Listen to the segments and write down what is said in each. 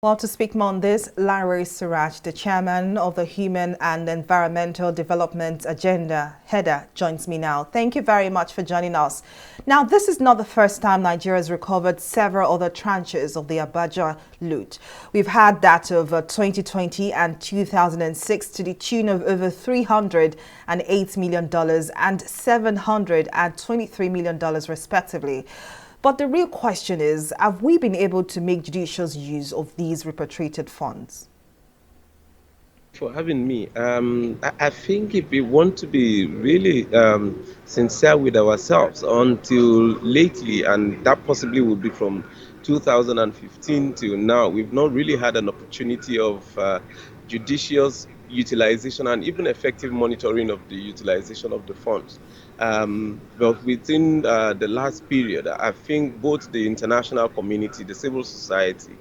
Well, to speak more on this, Suraj, the chairman of the Human and Environmental Development Agenda, HEDA, joins me now. Thank you very much for joining us. Now, this is not the first time Nigeria has recovered several other tranches of the Abacha loot. We've had that of 2020 and 2006 to the tune of over $308 million and $723 million, respectively. But the real question is, have we been able to make judicious use of these repatriated funds? For having me. I think if we want to be really sincere with ourselves, until lately, and that possibly would be from 2015 till now, we've not really had an opportunity of judicious utilization and even effective monitoring of the utilization of the funds. But within the last period, I think both the international community, the civil society,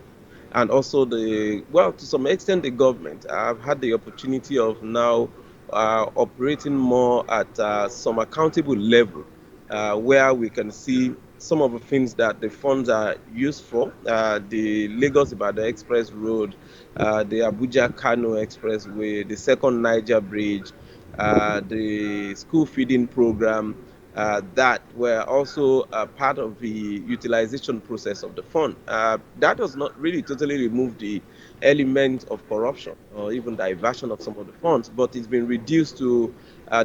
and also to some extent, the government. I've had the opportunity of now operating more at some accountable level, where we can see some of the things that the funds are used for. The Lagos-Ibadan Express Road, the Abuja-Kano Expressway, the second Niger Bridge, the school feeding program, that were also part of the utilization process of the fund. That does not really totally remove the element of corruption or even diversion of some of the funds, but it's been reduced to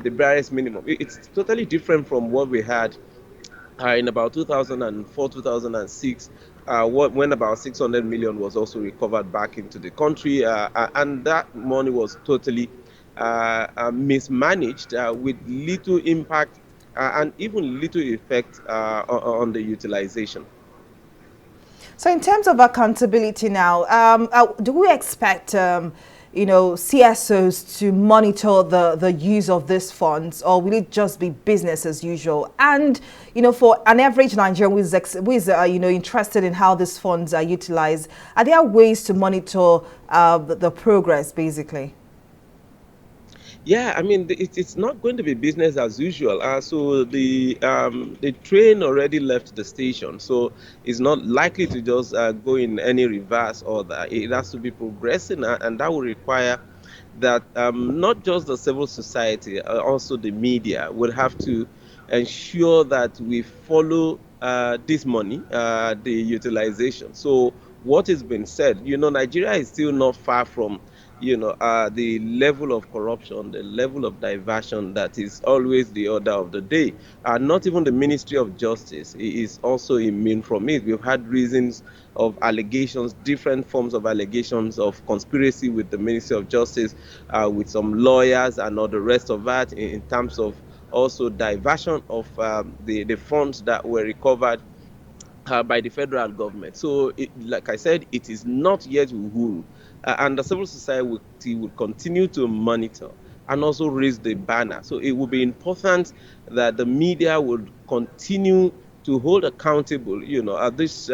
the barest minimum. It's totally different from what we had in about 2004, 2006, when about 600 million was also recovered back into the country, and that money was totally mismanaged, with little impact and even little effect on the utilization. So in terms of accountability now, do we expect CSOs to monitor the use of these funds, or will it just be business as usual? And for an average Nigerian who is interested in how these funds are utilized, are there ways to monitor the progress, basically? Yeah, I mean, it's not going to be business as usual. So the train already left the station, so it's not likely to just go in any reverse or that. It has to be progressing, and that will require that not just the civil society, also the media would have to ensure that we follow this money, the utilization. So what has been said, Nigeria is still not far from the level of corruption, the level of diversion that is always the order of the day. Not even the Ministry of Justice is also immune from it. We've had reasons of allegations, different forms of allegations of conspiracy with the Ministry of Justice, with some lawyers and all the rest of that, in terms of also diversion of the funds that were recovered by the federal government. So, like I said, it is not yet uhuru, and the civil society will continue to monitor and also raise the banner. So it will be important that the media would continue to hold accountable, at these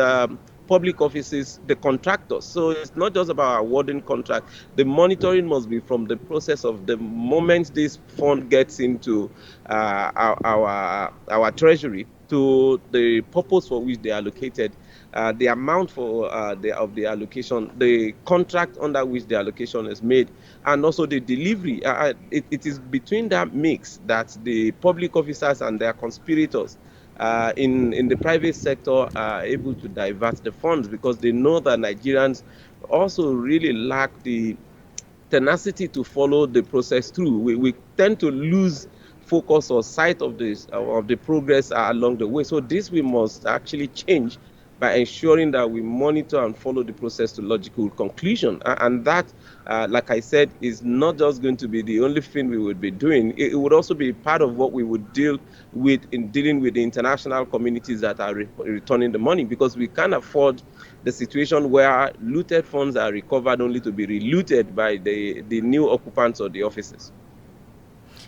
public offices, the contractors. So it's not just about awarding contract. The monitoring must be from the process of the moment this fund gets into our treasury, to the purpose for which they are allocated, the amount of the allocation, the contract under which the allocation is made, and also the delivery. It is between that mix that the public officers and their conspirators in the private sector are able to divert the funds, because they know that Nigerians also really lack the tenacity to follow the process through. We tend to lose focus or sight of this of the progress along the way. So this we must actually change by ensuring that we monitor and follow the process to logical conclusion. And that, like I said, is not just going to be the only thing we would be doing. It would also be part of what we would deal with in dealing with the international communities that are returning the money, because we can't afford the situation where looted funds are recovered only to be relooted by the new occupants of the offices.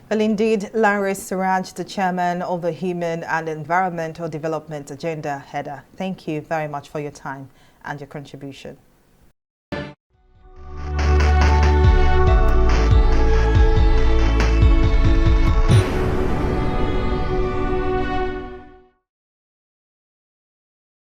Well, indeed, Suraj, the chairman of the Human and Environmental Development Agenda, HEDA. Thank you very much for your time and your contribution.